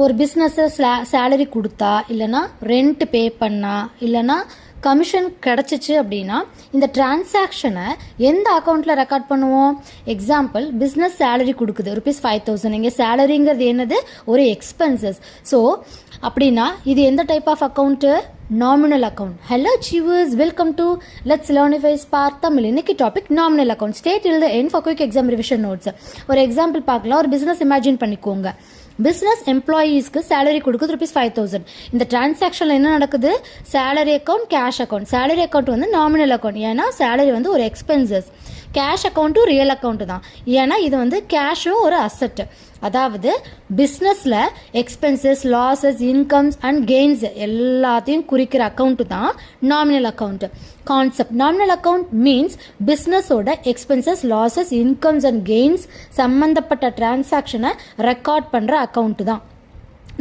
ஒரு பிஸ்னஸில் சேலரி கொடுத்தா, இல்லைனா ரெண்ட் பே பண்ணா, இல்லைனா கமிஷன் கிடச்சிச்சு அப்படின்னா இந்த டிரான்சாக்ஷனை எந்த அக்கௌண்ட்டில் ரெக்கார்ட் பண்ணுவோம்? எக்ஸாம்பிள், பிஸ்னஸ் சேலரி கொடுக்குது ₹5,000. இங்கே சேலரிங்கிறது என்னது? ஒரு எக்ஸ்பென்சஸ். ஸோ அப்படின்னா இது எந்த type of account? Nominal account. Hello achievers, welcome to let's learn if I spark Tamil. இன்னைக்கு topic nominal account. Stay till the end for quick exam revision notes. ஒரு example பார்க்கலாம். ஒரு பிஸ்னஸ் இமேஜின் பண்ணிக்கோங்க. Business எம்ப்ளாயீஸ்க்கு salary கொடுக்குது ₹5,000. இந்த டிரான்சாக்ஷனில் என்ன நடக்குது? Salary account, cash account. Salary account வந்து நாமினல் அக்கௌண்ட், ஏன்னா சேலரி வந்து ஒரு எக்ஸ்பென்சஸ். கேஷ் அக்கௌண்ட்டும் ரியல் அக்கௌண்ட் தான், ஏன்னா இது வந்து கேஷும் ஒரு அசட். அதாவது பிஸ்னஸில் expenses, losses, incomes and gains எல்லாத்தையும் குறிக்கிற அக்கௌண்ட் தான் nominal account. Concept: nominal account means பிஸ்னஸோட expenses, losses, incomes and gains சம்பந்தப்பட்ட டிரான்சாக்ஷனை ரெக்கார்ட் பண்ணுற அக்கௌண்ட் தான்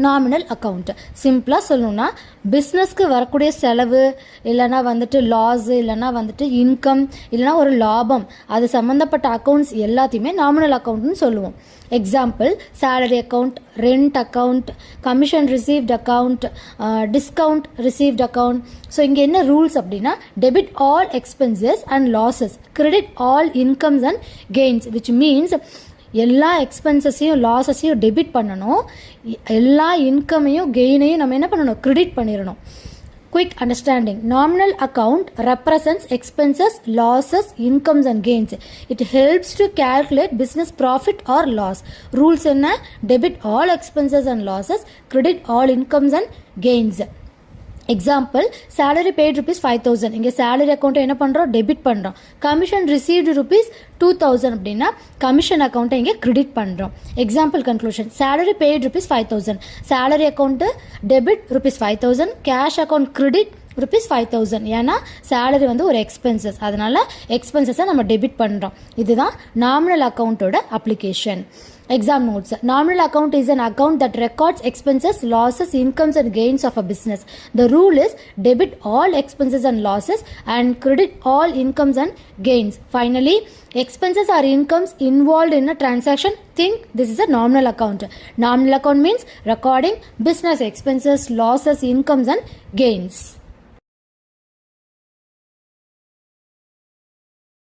நாமினல் அக்கௌண்ட். சிம்பிளாக சொல்லணும்னா பிஸ்னஸ்க்கு வரக்கூடிய செலவு, இல்லைனா வந்துட்டு லாஸ், இல்லைனா வந்துட்டு இன்கம், இல்லைனா ஒரு லாபம், அது சம்மந்தப்பட்ட அக்கௌண்ட்ஸ் எல்லாத்தையுமே நாமினல் அக்கௌண்ட்னு சொல்லுவோம். Example: salary account, rent account, commission received account, discount received account. So இங்கே என்ன ரூல்ஸ் அப்படின்னா, debit all expenses and losses, credit all incomes and gains, which means எல்லா எக்ஸ்பென்சஸையும் லாஸஸையும் டெபிட் பண்ணணும், எல்லா இன்கமையும் கெயினையும் நம்ம என்ன பண்ணணும்? கிரெடிட் பண்ணிடணும். Quick understanding: nominal account represents expenses, losses, incomes and gains. It helps to calculate business profit or loss. Rules என்ன? Debit all expenses and losses, credit all incomes and gains. Example: salary paid ₹5,000. இங்கே salary அக்கௌண்ட்டை என்ன பண்ணுறோம்? Debit பண்ணுறோம். Commission received ₹2,000 அப்படின்னா commission அக்கௌண்ட்டை இங்கே credit பண்ணுறோம். Example conclusion: salary paid ₹5,000. Salary account debit ₹5,000, cash account credit ₹5,000. ஏன்னா சேலரி வந்து ஒரு எக்ஸ்பென்சஸ், அதனால எக்ஸ்பென்சஸை நம்ம டெபிட் பண்ணுறோம். இதுதான் நாமினல் அக்கௌண்ட்டோட application. Exam notes: nominal account is an account that records expenses, losses, incomes and gains of a business. The rule is debit all expenses and losses and credit all incomes and gains. Finally, expenses or incomes involved in a transaction, think this is a nominal account. Nominal account means recording business expenses, losses, incomes and gains.